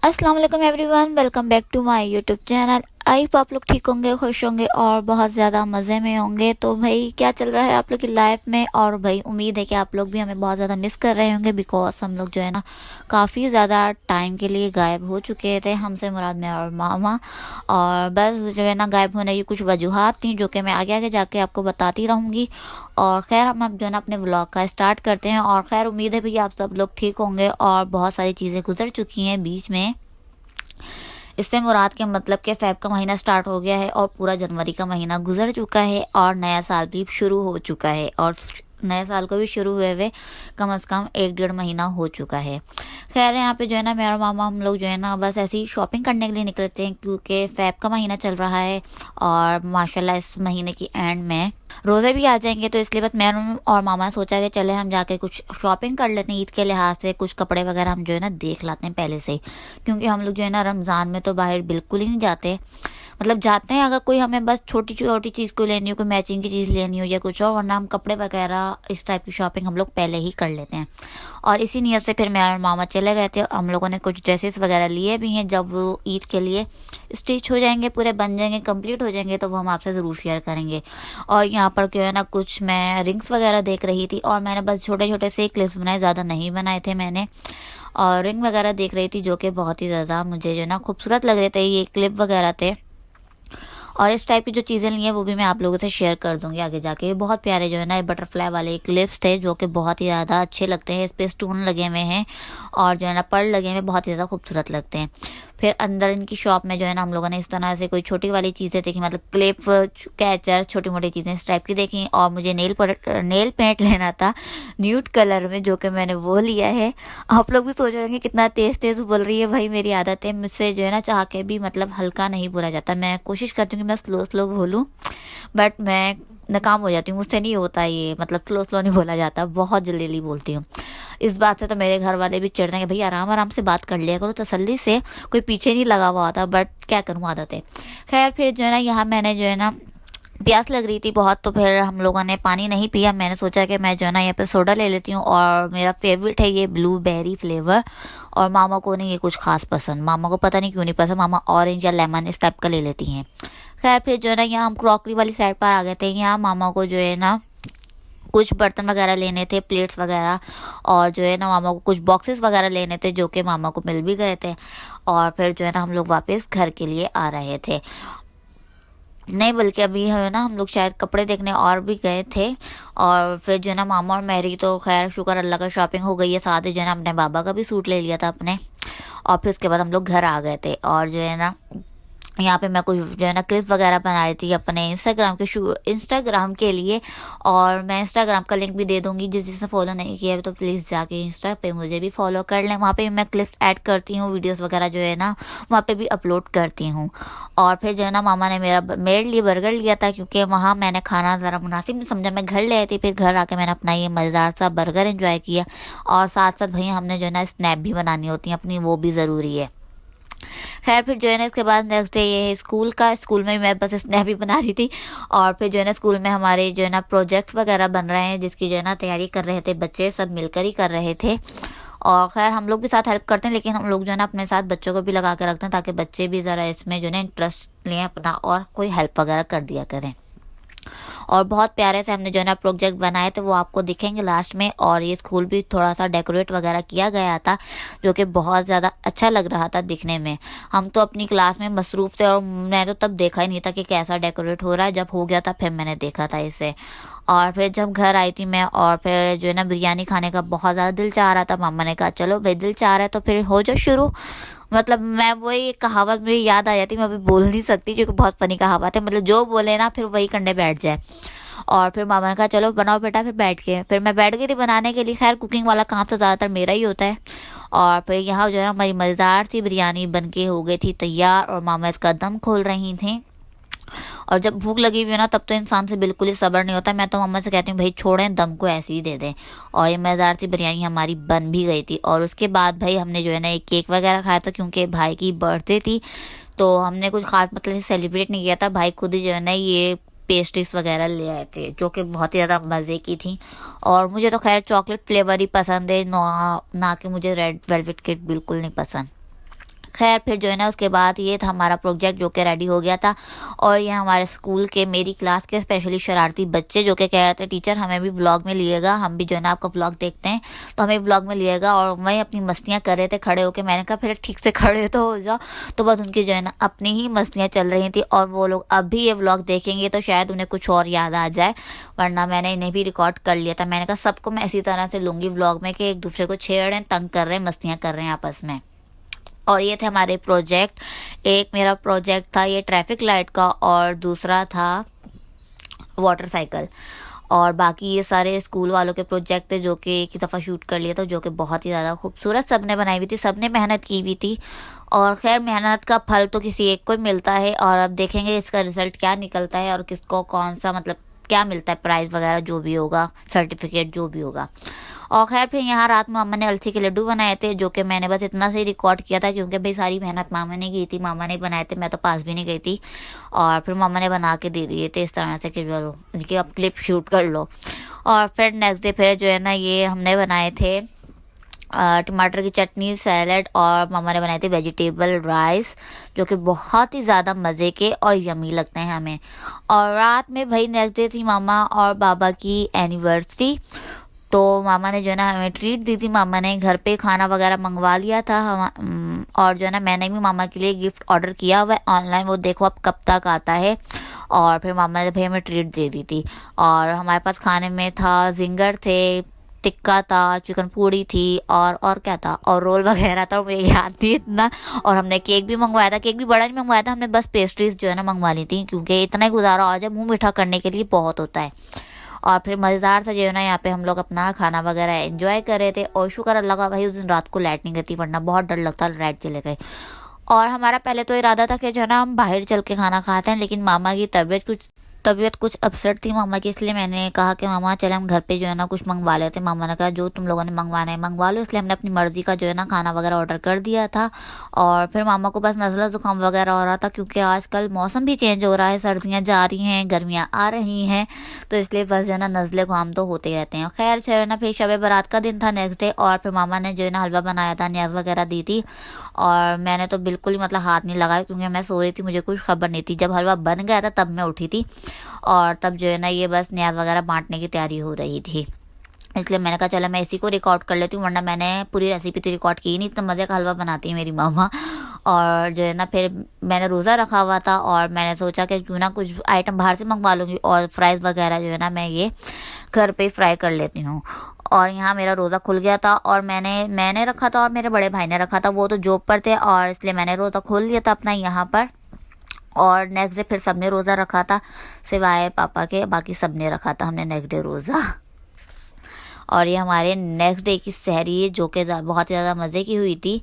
अस्सलाम वालेकुम everyone, welcome back to my YouTube channel. I hope आप लोग ठीक होंगे, खुश होंगे और बहुत ज़्यादा मज़े में होंगे। तो भाई क्या चल रहा है आप लोग की लाइफ में? और भाई उम्मीद है कि आप लोग भी हमें बहुत ज़्यादा मिस कर रहे होंगे, बिकॉज हम लोग जो है ना काफ़ी ज़्यादा टाइम के लिए गायब हो चुके थे, हमसे मुराद मैं और मामा। और बस जो है ना गायब होने की कुछ वजूहात थी जो कि मैं आगे आगे जाके आपको बताती रहूँगी। और खैर हम अब जो है ना अपने व्लॉग का स्टार्ट करते हैं। और खैर उम्मीद है भैया आप सब लोग ठीक होंगे और बहुत सारी चीज़ें गुजर चुकी हैं बीच में। इससे मुराद के मतलब कि फ़ेब का महीना स्टार्ट हो गया है और पूरा जनवरी का महीना गुजर चुका है और नया साल भी शुरू हो चुका है। और नए साल को भी शुरू हुए हुए कम से कम 1 डेढ़ महीना हो चुका है। खैर यहाँ पे जो है ना मैं और मामा हम लोग जो है ना बस ऐसे ही शॉपिंग करने के लिए निकले थे, क्योंकि फ़ेब का महीना चल रहा है और माशाल्लाह इस महीने की एंड में रोज़े भी आ जाएंगे। तो इसलिए बस मैं और मामा ने सोचा कि चले हम जाके कुछ शॉपिंग कर लेते हैं ईद के लिहाज से, कुछ कपड़े वगैरह हम जो है ना देख लाते हैं पहले से ही। क्योंकि हम लोग जो है ना रमज़ान में तो बाहर बिल्कुल ही नहीं जाते। मतलब जाते हैं अगर कोई हमें बस छोटी छोटी चीज़ को लेनी हो, कोई मैचिंग की चीज़ लेनी हो या कुछ और, वरना हम कपड़े वगैरह इस टाइप की शॉपिंग हम लोग पहले ही कर लेते हैं। और इसी नियत से फिर मैं और मामा चले गए थे और हम लोगों ने कुछ ड्रेसेस वगैरह लिए भी हैं। जब वो ईद के लिए स्टिच हो जाएंगे, पूरे बन जाएंगे, कंप्लीट हो जाएंगे, तो वो हम आपसे ज़रूर शेयर करेंगे। और यहाँ पर जो है ना कुछ मैं रिंग्स वगैरह देख रही थी और मैंने बस छोटे छोटे से क्लिप्स बनाए, ज़्यादा नहीं बनाए थे मैंने। और रिंग वगैरह देख रही थी जो कि बहुत ही ज़्यादा मुझे जो है ना खूबसूरत लग रहे थे, ये क्लिप वगैरह थे। और इस टाइप की जो चीज़ें ली हैं वो भी मैं आप लोगों से शेयर कर दूंगी आगे जाके। ये बहुत प्यारे जो है ना ये बटरफ्लाई वाले क्लिप्स थे जो कि बहुत ही ज़्यादा अच्छे लगते हैं। इस पे स्टोन लगे हुए हैं और जो है ना पर्ल लगे हुए हैं, बहुत ही ज़्यादा खूबसूरत लगते हैं। फिर अंदर इनकी शॉप में जो है ना हम लोगों ने इस तरह से कोई छोटी वाली चीज़ें देखी, मतलब क्लिप, कैचर, छोटी मोटी चीज़ें इस टाइप की देखी। और मुझे नेल पेंट लेना था न्यूड कलर में, जो कि मैंने वो लिया है। आप लोग भी सोच रहे होंगे कितना तेज़ तेज़ बोल रही है। भाई मेरी आदत है, मुझसे जो है ना चाह के भी मतलब हल्का नहीं बोला जाता। मैं कोशिश करती हूँ कि मैं स्लो स्लो बोलूँ, बट मैं नाकाम हो जाती हूँ, मुझसे नहीं होता ये, मतलब स्लो स्लो नहीं बोला जाता, बहुत जल्दी जल्दी बोलती हूँ। इस बात से तो मेरे घर वाले भी चिढ़ते हैं कि भाई आराम आराम से बात कर लिया करो तसल्ली से, कोई पीछे नहीं लगा हुआ होता, बट क्या करूँ आदत है। खैर फिर जो है ना यहाँ मैंने जो है ना प्यास लग रही थी बहुत, तो फिर हम लोगों ने पानी नहीं पिया। मैंने सोचा कि मैं जो है ना यहाँ पे सोडा ले लेती हूँ और मेरा फेवरेट है ये ब्लूबेरी फ्लेवर। और मामा को नहीं ये कुछ खास पसंद, मामा को पता नहीं क्यों नहीं पसंद, मामा ऑरेंज या लेमन इस टाइप का ले लेती हैं। खैर फिर जो है ना यहाँ हम क्रॉकरी वाली साइड पर आ गए थे। यहाँ मामा को जो है ना कुछ बर्तन वगैरह लेने थे, प्लेट्स वगैरह, और जो है ना मामा को कुछ बॉक्सेस वगैरह लेने थे जो कि मामा को मिल भी गए थे। और फिर जो है ना हम लोग वापस घर के लिए आ रहे थे, नहीं बल्कि अभी है ना हम लोग शायद कपड़े देखने और भी गए थे। और फिर जो है ना मामा और मेरी तो खैर शुक्र अल्लाह का शॉपिंग हो गई है, साथ ही जो है ना अपने बाबा का भी सूट ले लिया था अपने। और फिर उसके बाद हम लोग घर आ गए थे। और जो है ना यहाँ पे मैं कुछ जो है ना क्लिप वगैरह बना रही थी अपने इंस्टाग्राम के लिए। और मैं इंस्टाग्राम का लिंक भी दे दूंगी, जिसने फॉलो नहीं किया है तो प्लीज़ जाके इंस्टा पे मुझे भी फॉलो कर लें। वहाँ पे मैं क्लिप ऐड करती हूँ, वीडियोस वगैरह जो है ना वहाँ पे भी अपलोड करती हूँ। और फिर जो है ना मामा ने मेरे लिए बर्गर लिया था, क्योंकि वहाँ मैंने खाना ज़रा मुनासिब नहीं समझा, मैं घर ले आई थी। फिर घर आके मैंने अपना ये मज़ेदार सा बर्गर एंजॉय किया। और साथ साथ भैया हमने जो है ना स्नैप भी बनानी होती है अपनी, वो भी ज़रूरी है। खैर फिर जो है ना इसके बाद नेक्स्ट डे ये है स्कूल का। स्कूल में मैं बस स्नैप ही बना रही थी। और फिर जो है ना स्कूल में हमारे जो है ना प्रोजेक्ट वगैरह बन रहे हैं, जिसकी जो है ना तैयारी कर रहे थे बच्चे, सब मिलकर ही कर रहे थे। और खैर हम लोग भी साथ हेल्प करते हैं, लेकिन हम लोग जो है ना अपने साथ बच्चों को भी लगा के रखते हैं ताकि बच्चे भी ज़रा इसमें जो है ना इंटरेस्ट लें अपना और कोई हेल्प वगैरह कर दिया करें। और बहुत प्यारे से हमने जो है ना प्रोजेक्ट बनाए थे, वो आपको दिखेंगे लास्ट में। और ये स्कूल भी थोड़ा सा डेकोरेट वगैरह किया गया था जो कि बहुत ज़्यादा अच्छा लग रहा था दिखने में। हम तो अपनी क्लास में मसरूफ़ थे और मैं तो तब देखा ही नहीं था कि कैसा डेकोरेट हो रहा है। जब हो गया था फिर मैंने देखा था इसे। और फिर जब घर आई थी मैं, और फिर जो है ना बिरयानी खाने का बहुत ज़्यादा दिल चाह रहा था। मामा ने कहा चलो भाई दिल चाह रहा है तो फिर हो जाओ शुरू। मतलब मैं वही कहावत मुझे याद आ जाती, मैं अभी बोल नहीं सकती क्योंकि बहुत फनी कहावत है, मतलब जो बोले ना फिर वही करने बैठ जाए। और फिर मामा ने कहा चलो बनाओ बेटा, फिर बैठ के फिर मैं बैठ गई थी बनाने के लिए। खैर कुकिंग वाला काम तो ज़्यादातर मेरा ही होता है। और फिर यहाँ जो है ना हमारी मज़ेदार सी बिरयानी बन के हो गई थी तैयार और मामा इसका दम खोल रही थी। और जब भूख लगी हुई है ना तब तो इंसान से बिल्कुल ही सब्र नहीं होता। मैं तो मम्मा से कहती हूँ भाई छोड़ें, दम को ऐसे ही दे दें। और ये मज़ेदार सी बिरयानी हमारी बन भी गई थी। और उसके बाद भाई हमने जो है ना एक केक वगैरह खाया था, क्योंकि भाई की बर्थडे थी। तो हमने कुछ खास मतलब सेलिब्रेट नहीं किया था, भाई खुद ही जो है ना ये पेस्ट्रीज वगैरह ले आए थे जो कि बहुत ही ज़्यादा मज़े की थी। और मुझे तो खैर चॉकलेट फ्लेवर ही पसंद है, ना कि मुझे रेड वेलवेट केक बिल्कुल नहीं पसंद। खैर फिर जो है ना उसके बाद ये था हमारा प्रोजेक्ट जो कि रेडी हो गया था। और ये हमारे स्कूल के मेरी क्लास के स्पेशली शरारती बच्चे जो कि कह रहे थे टीचर हमें भी व्लॉग में लिएगा, हम भी जो है ना आपका व्लॉग देखते हैं तो हमें व्लॉग में लिएगा। और वही अपनी मस्तियाँ कर रहे थे खड़े होकर। मैंने कहा फिर ठीक से खड़े तो हो जाओ। तो बस उनकी जो है ना अपनी ही मस्तियाँ चल रही थी और वो लोग अब भी ये व्लॉग देखेंगे तो शायद उन्हें कुछ और याद आ जाए, वरना मैंने इन्हें भी रिकॉर्ड कर लिया था। मैंने कहा सबको मैं इसी तरह से लूँगी व्लॉग में कि एक दूसरे को छेड़ रहे हैं, तंग कर रहे हैं, मस्तियाँ कर रहे हैं आपस में। और ये थे हमारे प्रोजेक्ट। एक मेरा प्रोजेक्ट था ये ट्रैफिक लाइट का और दूसरा था वाटर साइकिल। और बाकी ये सारे स्कूल वालों के प्रोजेक्ट थे जो कि एक ही दफ़ा शूट कर लिया था, जो कि बहुत ही ज़्यादा खूबसूरत सबने बनाई हुई थी, सबने मेहनत की हुई थी। और खैर मेहनत का फल तो किसी एक को ही मिलता है और अब देखेंगे इसका रिजल्ट क्या निकलता है और किसको कौन सा मतलब क्या मिलता है, प्राइज़ वगैरह जो भी होगा, सर्टिफिकेट जो भी होगा। और खैर फिर यहाँ रात में मामा ने अलसी के लड्डू बनाए थे जो कि मैंने बस इतना से ही रिकॉर्ड किया था क्योंकि भाई सारी मेहनत मामा ने की थी, मामा ने बनाए थे, मैं तो पास भी नहीं गई थी। और फिर मामा ने बना के दे दिए थे इस तरह से कि चलो इनकी अब क्लिप शूट कर लो। और फिर नेक्स्ट डे फिर जो है ना ये हमने बनाए थे टमाटर की चटनी, सैलड और मामा ने बनाए थे वेजिटेबल राइस जो कि बहुत ही ज़्यादा मज़े के और यमी लगते हैं हमें। और रात में भाई नेक्स्ट डे थी मामा और बाबा की एनिवर्सरी, तो मामा ने जो है ना हमें ट्रीट दी थी। मामा ने घर पे खाना वगैरह मंगवा लिया था और जो है ना मैंने भी मामा के लिए गिफ्ट ऑर्डर किया हुआ है ऑनलाइन, वो देखो अब कब तक आता है। और फिर मामा ने भाई हमें ट्रीट दे दी थी। और हमारे पास खाने में था जिंगर थे, टिक्का था, चिकन पूड़ी थी और क्या था और रोल वगैरह था, और मुझे याद नहीं इतना। और हमने केक भी मंगवाया था, केक भी बड़ा नहीं मंगवाया था हमने, बस पेस्ट्रीज जो है ना मंगवा ली थी क्योंकि इतना ही गुजारा आ जाए, मुंह मीठा करने के लिए बहुत होता है। और फिर मज़ेदार सा जो है ना यहाँ पे हम लोग अपना खाना वगैरह एंजॉय कर रहे थे। और शुक्र अल्लाह का भाई उस दिन रात को लाइट नहीं गई थी, वरना बहुत डर लगता लाइट चले गए। और हमारा पहले तो इरादा था कि जो है ना हम बाहर चल के खाना खाते हैं, लेकिन मामा की तबीयत कुछ अपसेट थी मामा की, इसलिए मैंने कहा कि मामा चले हम घर पे जो है ना कुछ मंगवा लेते। मामा ने कहा जो तुम लोगों ने मंगवाना है मंगवा लो, इसलिए हमने अपनी मर्ज़ी का जो है ना खाना वगैरह ऑर्डर कर दिया था। और फिर मामा को बस नज़ला ज़ुकाम वगैरह हो रहा था क्योंकि आजकल मौसम भी चेंज हो रहा है, सर्दियाँ जा रही हैं, गर्मियाँ आ रही हैं, तो इसलिए बस जो है ना नज़ले ज़ुकाम तो होते ही रहते हैं। खैर जो है ना फिर शब बारात का दिन था नेक्स्ट डे, और फिर मामा ने जो है ना हलवा बनाया था, न्याज़ वगैरह दी थी। और मैंने तो बिल्कुल ही मतलब हाथ नहीं लगाया क्योंकि मैं सो रही थी, मुझे कुछ खबर नहीं थी। जब हलवा बन गया था तब मैं उठी थी और तब जो है ना ये बस न्याज़ वगैरह बांटने की तैयारी हो रही थी, इसलिए मैंने कहा चलो मैं इसी को रिकॉर्ड कर लेती हूँ, वरना मैंने पूरी रेसिपी तो रिकॉर्ड की नहीं, इतना मज़े का हलवा बनाती है मेरी मामा। और जो है ना फिर मैंने रोज़ा रखा हुआ था और मैंने सोचा कि क्यों ना कुछ आइटम बाहर से मंगवा लूँगी और फ्राइज़ वगैरह जो है ना मैं ये घर पे ही फ्राई कर लेती हूँ। और यहाँ मेरा रोज़ा खुल गया था और मैंने रखा था और मेरे बड़े भाई ने रखा था, वो तो जॉब पर थे और इसलिए मैंने रोज़ा खोल लिया था अपना यहाँ पर। और नेक्स्ट डे फिर सबने रोज़ा रखा था सिवाय पापा के, बाकी सबने रखा था हमने नेक्स्ट डे रोज़ा। और ये हमारे नेक्स्ट डे की सहरी है जो कि बहुत ही ज़्यादा मज़े की हुई थी।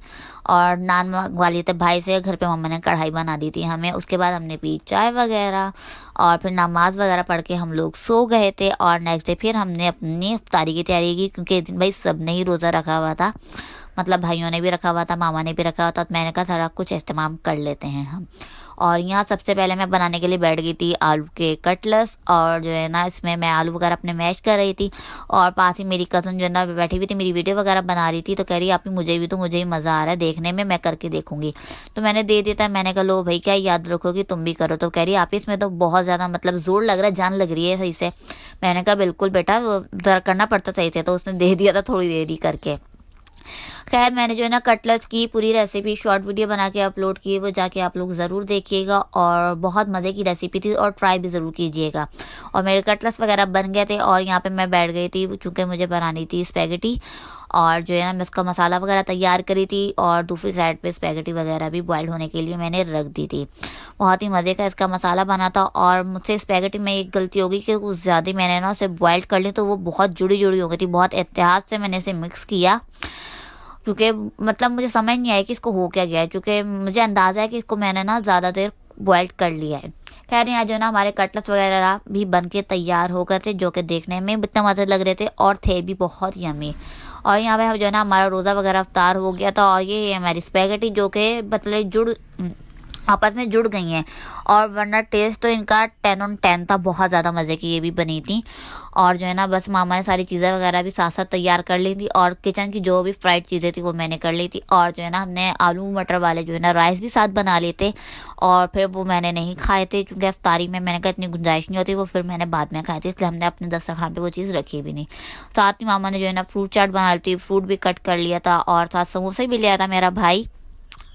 और नान मंगवा लिए थे भाई से, घर पे मम्मा ने कढ़ाई बना दी थी हमें। उसके बाद हमने पी चाय वगैरह और फिर नमाज वगैरह पढ़ के हम लोग सो गए थे। और नेक्स्ट डे फिर हमने अपनी इफ्तारी की तैयारी की क्योंकि इस दिन भाई सब ने ही रोज़ा रखा हुआ था, मतलब भाइयों ने भी रखा हुआ था, मामा ने भी रखा हुआ था, तो मैंने कहा सारा कुछ इस्तेमाल कर लेते हैं हम। और यहाँ सबसे पहले मैं बनाने के लिए बैठ गई थी आलू के कटलेट्स, और जो है ना इसमें मैं आलू वगैरह अपने मैश कर रही थी। और पास ही मेरी कज़न जो है ना बैठी हुई थी, मेरी वीडियो वगैरह बना रही थी, तो कह रही आप ही मुझे ही मज़ा आ रहा है देखने में, मैं करके देखूंगी। तो मैंने दे दिया था, मैंने कहा लो भाई क्या याद रखोगी तुम भी करो। तो कह रही आप इसमें तो बहुत ज़्यादा मतलब जोर लग रहा है, जान लग रही है सही से। मैंने कहा बिल्कुल बेटा वो ज़रा करना पड़ता सही से, तो उसने दे दिया था थोड़ी देरी करके। खैर मैंने जो है ना कटलेट्स की पूरी रेसिपी शॉर्ट वीडियो बना के अपलोड की, वो जाके आप लोग ज़रूर देखिएगा। और बहुत मज़े की रेसिपी थी और ट्राई भी ज़रूर कीजिएगा। और मेरे कटलेट्स वगैरह बन गए थे और यहाँ पे मैं बैठ गई थी चूँकि मुझे बनानी थी स्पैगेटी। और जो है ना मैं उसका मसाला वगैरह तैयार करी थी और दूसरी साइड पे स्पैगेटी वगैरह भी बॉयल होने के लिए मैंने रख दी थी। बहुत ही मज़े का इसका मसाला बना था। और मुझसे स्पैगेटी में एक गलती हो गई कि कुछ ज़्यादा मैंने ना उसे बॉयल कर ली, तो वो बहुत जुड़ी जुड़ी हो गई थी। बहुत एहतियात से मैंने इसे मिक्स किया क्योंकि मतलब मुझे समझ नहीं आया कि इसको हो क्या गया है, क्योंकि मुझे अंदाज़ा है कि इसको मैंने ना ज़्यादा देर बॉयल कर लिया है। खैर यहाँ जो है ना हमारे कटलेट्स वगैरह भी बन के तैयार हो गए थे जो कि देखने में इतने मज़े लग रहे थे और थे भी बहुत यमी। और यहाँ पे जो है ना हमारा रोज़ा वगैरह अफ्तार हो गया था। और ये हमारी स्पैगेटी जो कि मतलब आपस में जुड़ गई हैं। और वरना टेस्ट तो इनका 10 on 10 था, बहुत ज़्यादा मज़े की ये भी बनी थी। और जो है ना बस मामा ने सारी चीज़ें वगैरह भी साथ साथ तैयार कर ली थी, और किचन की जो भी फ्राइड चीज़ें थी वो मैंने कर ली थी। और जो है ना हमने आलू मटर वाले जो है ना राइस भी साथ बना लिए थे, और फिर वो मैंने नहीं खाए थे क्योंकि अफ्तारी में मैंने कहा इतनी गुंजाइश नहीं होती, वो फिर मैंने बाद में खाए थे, इसलिए हमने अपने दस्तरखान पे वो चीज़ रखी भी नहीं। साथ ही मामा ने जो है ना फ्रूट चाट बना ली थी, फ्रूट भी कट कर लिया था, और साथ समोसे भी लिया था मेरा भाई।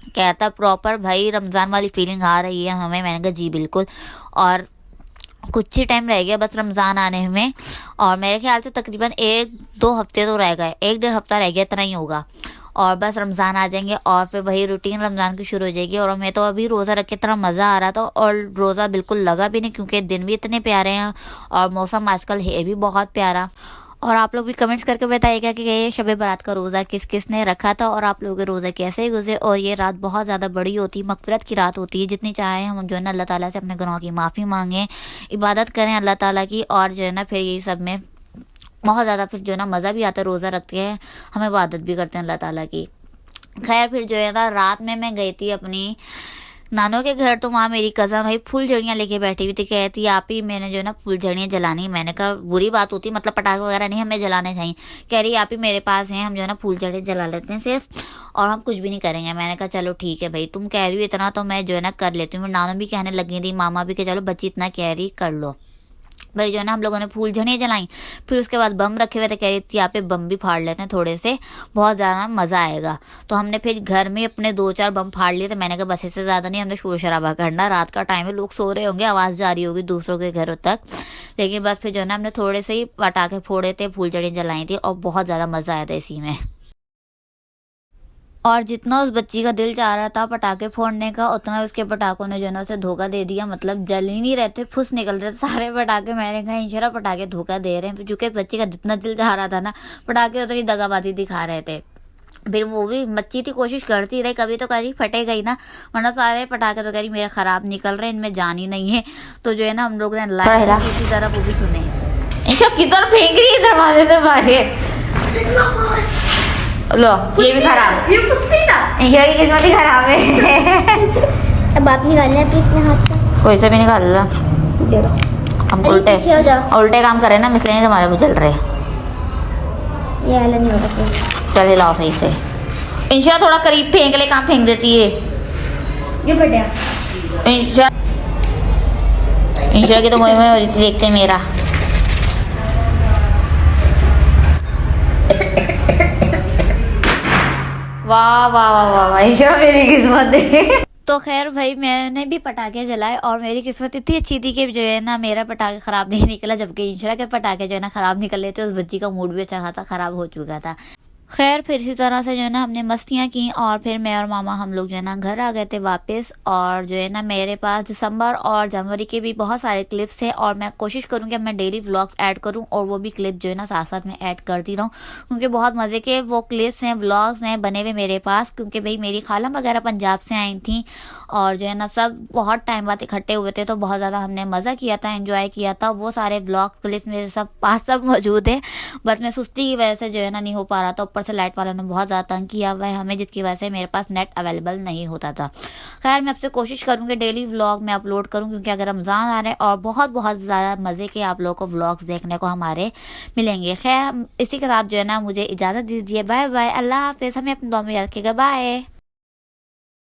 कहता प्रॉपर भाई रमज़ान वाली फीलिंग आ रही है हमें, मैंने कहा जी बिल्कुल। और कुछ ही टाइम रह गया बस रमज़ान आने में, और मेरे ख्याल से तकरीबन 1-2 हफ्ते तो रह गए, 1-1.5 हफ्ता रह गया, इतना ही होगा, और बस रमज़ान आ जाएंगे और फिर वही रूटीन रमज़ान की शुरू हो जाएगी। और हमें तो अभी रोज़ा रख के इतना मज़ा आ रहा था, और रोज़ा बिल्कुल लगा भी नहीं क्योंकि दिन भी इतने प्यारे हैं और मौसम आजकल है भी बहुत प्यारा। और आप लोग भी कमेंट्स करके बताइएगा कि ये शब बारात का रोज़ा किस किस ने रखा था, और आप लोगों के रोज़े कैसे गुजरे। और ये रात बहुत ज़्यादा बड़ी होती है, मगफिरत की रात होती है, जितनी चाहे हम जो है ना अल्लाह ताला से अपने गुनाहों की माफ़ी मांगें, इबादत करें अल्लाह ताला की, और जो है ना फिर ये सब में बहुत ज़्यादा फिर जो है ना मज़ा भी आता है, रोज़ा रखते हैं हम, इबादत भी करते हैं अल्लाह ताला की। खैर फिर जो है ना रात में मैं गई थी अपनी नानों के घर, तो वहाँ मेरी कज़न भाई फुलझड़ियाँ लेके बैठी हुई थी, कहती आप ही मैंने जो है ना फुलझड़ियाँ जलानी। मैंने कहा बुरी बात होती, मतलब पटाखे वगैरह नहीं हमें जलाने चाहिए। कह रही आप ही मेरे पास हैं, हम जो है ना फुलझड़ियाँ जला लेते हैं सिर्फ, और हम कुछ भी नहीं करेंगे। मैंने कहा चलो ठीक है भाई, तुम कह रही हो इतना तो मैं जो है ना कर लेती हूँ। नानों भी कहने लगी थी, मामा भी, कि चलो बच्ची इतना कह रही कर लो। फिर जो है ना हम लोगों ने फूलझड़ियाँ जलाई, फिर उसके बाद बम रखे हुए थे, कह रही थी यहाँ पे बम भी फाड़ लेते हैं थोड़े से, बहुत ज़्यादा मज़ा आएगा। तो हमने फिर घर में अपने 2-4 बम फाड़ लिए थे। मैंने कहा बस इससे ज़्यादा नहीं हमने शोर शराबा करना, रात का टाइम है, लोग सो रहे होंगे, आवाज़ जा रही होगी दूसरों के घरों तक। लेकिन बस फिर जो है ना हमने थोड़े से ही पटाखे फोड़े थे, फूलझड़ियाँ जलाई थी, और बहुत ज़्यादा मज़ा आया था इसी में। और जितना उस बच्ची का दिल चाह रहा था पटाखे फोड़ने का, उतना उसके पटाखों ने जो है ना उसे धोखा दे दिया, मतलब जल ही नहीं रहे थे, फुस निकल रहे थे सारे पटाखे। मैंने कहा इंशाल्लाह पटाखे धोखा दे रहे हैं, क्योंकि बच्ची का जितना दिल चाह रहा था ना, पटाखे उतनी दगाबाजी दिखा रहे थे। फिर वो भी बच्ची थी, कोशिश करती रही, कभी तो कभी फटेगा ही ना, वरना सारे पटाखे तो करी मेरे ख़राब निकल रहे हैं, इनमें जान ही नहीं है। तो जो है ना हम लोग ने लाया किसी तरह, वो भी सुने इंशा किधर फेंक रही है दरवाजे से बाहर। लो ये भी खराब, ये पुस्सी ना, इंशा की किस्मत ही खराब है। अब आप निकालना है अपने हाथ से, कोई से भी निकाल लो, हम उल्टे काम करें ना, इसलिए हमारे वो जल रहे। ये वाला नहीं होगा, चल हिलाओ सही से। इंशा थोड़ा करीब फेंक ले, काम फेंक देती है ये बढ़िया। इंशा, इंशा की तो मुँह में हो रही थी देखते मेरा। वाह वाह वाह वाह वाह, इंशा मेरी किस्मत है। तो खैर भाई मैंने भी पटाखे जलाए, और मेरी किस्मत इतनी अच्छी थी कि जो है ना मेरा पटाखे ख़राब नहीं निकला, जबकि इंशा के पटाखे जो है ना ख़राब निकले थे। उस बच्ची का मूड भी अच्छा खासा ख़राब हो चुका था। खैर फिर इसी तरह से जो है ना हमने मस्तियाँ की, और फिर मैं और मामा हम लोग जो है ना घर आ गए थे वापस। और जो है ना मेरे पास दिसंबर और जनवरी के भी बहुत सारे क्लिप्स हैं, और मैं कोशिश करूँगी अब मैं डेली व्लॉग्स ऐड करूँ, और वो भी क्लिप जो है ना साथ साथ में ऐड करती रहूँ, क्योंकि बहुत मज़े के वो क्लिप्स हैं, व्लॉग्स हैं बने हुए मेरे पास। क्योंकि भाई मेरी खाला वगैरह पंजाब से आई थी, और जो है ना सब बहुत टाइम बाद इकट्ठे हुए थे, तो बहुत ज़्यादा हमने मज़ा किया था, एंजॉय किया था। वो सारे व्लॉग क्लिप्स मेरे सब पास सब मौजूद है, बट मैं सुस्ती की वजह से जो है ना नहीं हो पा रहा था। ऊपर से लाइट वालों ने बहुत ज़्यादा तंग किया हुआ है हमें, जिसकी वजह से मेरे पास नेट अवेलेबल नहीं होता था। खैर मैं आपसे कोशिश करूँगी डेली व्लॉग में अपलोड करूँ, क्योंकि अगर रमज़ान आ रहे हैं और बहुत बहुत ज़्यादा मज़े के आप लोगों को व्लॉग्स देखने को हमारे मिलेंगे। खैर इसी के साथ जो है ना मुझे इजाज़त दीजिए, बाय बाय, अल्लाह हाफिज़, हमें अपनी दुआ में याद रखिएगा, बाय।